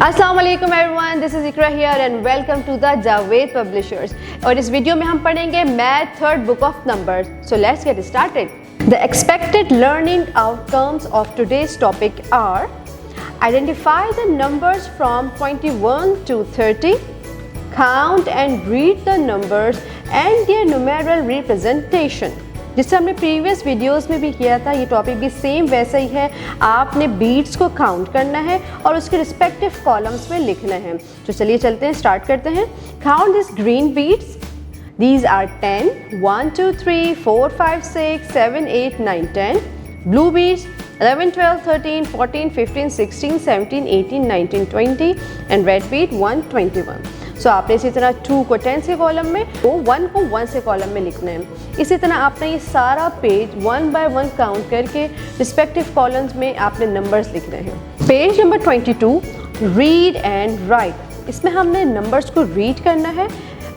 अस्सलाम वालेकुम everyone, this is Iqra here and welcome to the Javed publishers. और इस वीडियो में हम पढ़ेंगे math third book of numbers. So let's get started. The expected learning outcomes of today's topic are identify the numbers from 21 to 30, count and read the numbers and their numeral representation। जिससे हमने previous videos में भी किया था, ये topic भी same वैसा ही है। आपने बीट्स को काउंट करना है और उसके रिस्पेक्टिव कॉलम्स में लिखना है। तो चलिए चलते हैं, स्टार्ट करते हैं। Count this green beads, these are 10, 1 2 3 4 5 6 7 8 9 10। Blue beads 11 12 13 14 15 16 17 18 19 20 and red beat 1 21। सो आपने इसी तरह 2 को 10 से कॉलम में, 1 को 1 से कॉलम में लिखना है। इसी तरह आपने ये सारा पेज 1 बाय 1 काउंट करके रिस्पेक्टिव कॉलम्स में आपने नंबर्स लिखने हैं। Page number 22, read and right. इसमें हमने नंबर्स को रीड करना है,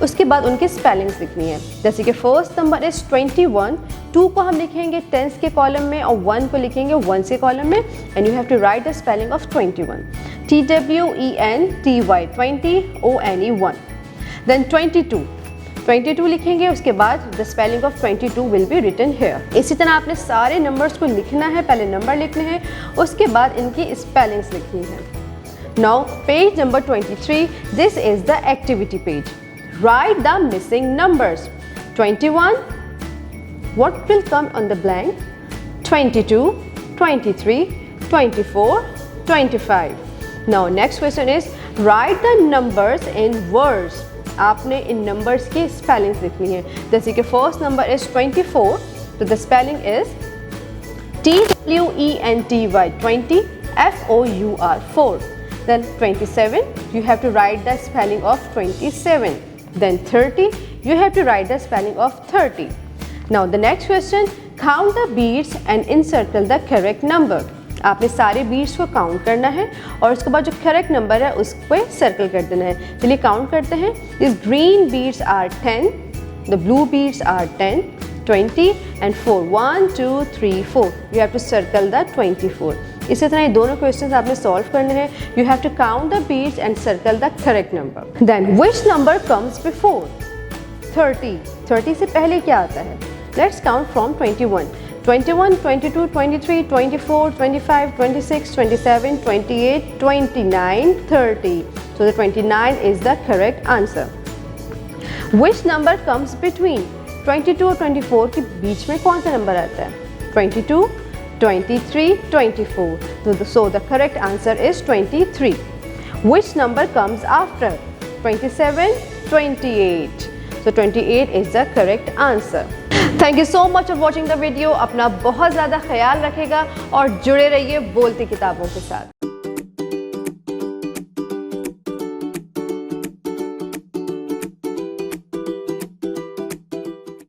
उसके बाद उनकी स्पेलिंग्स लिखनी है। जैसे कि फर्स्ट नंबर इज 21, 2 को हम लिखेंगे 10 के कॉलम में और 1 को लिखेंगे 1 से कॉलम में। And you have to write the spelling of 21, TWENTY 20 ONE 1। Then 22 लिखेंगे, उसके बाद the spelling of 22 will be written here. इसी तरह आपने सारे नंबर्स को लिखना है, पहले नंबर लिखने हैं, उसके बाद इनकी स्पेलिंग्स लिखनी है। Now page number 23, this is the activity page. Write the missing numbers. 21, what will come on the blank? 22, 23, 24, 25. Now next question is write the numbers in words. आपने इन numbers की spellings लिखनी है। जैसे कि first number is 24, तो the spelling is TWENTY 20 FOUR 4. Then 27, you have to write the spelling of 27. Then 30, you have to write the spelling of 30. Now the next question, count the beads and encircle the correct number. आपने सारे beats को count करना है और उसके बाद जो correct number है उस पर सर्कल कर देना है। चलिए काउंट करते हैं। This green beads are 10, the blue beads are 10, 20 and 4, 1 2 3 4। You have to circle the 24। इसी तरह ये दोनों क्वेश्चंस आपने सॉल्व करने हैं। You have to count the beads and circle the correct number. Then which number comes before 30? 30 से पहले क्या आता है? Let's count from 21, 22, 23, 24, 25, 26, 27, 28, 29, 30. So the 29 is the correct answer. Which number comes between 22 और 24 के बीच में कौन सा नंबर आता है? 22, 23, 24. So the correct answer is 23. Which number comes after 27, 28? So 28 is the correct answer. Thank you so much for watching the video. अपना बहुत ज़्यादा ख्याल रखेगा और जुड़े रहिए बोलती किताबों के साथ।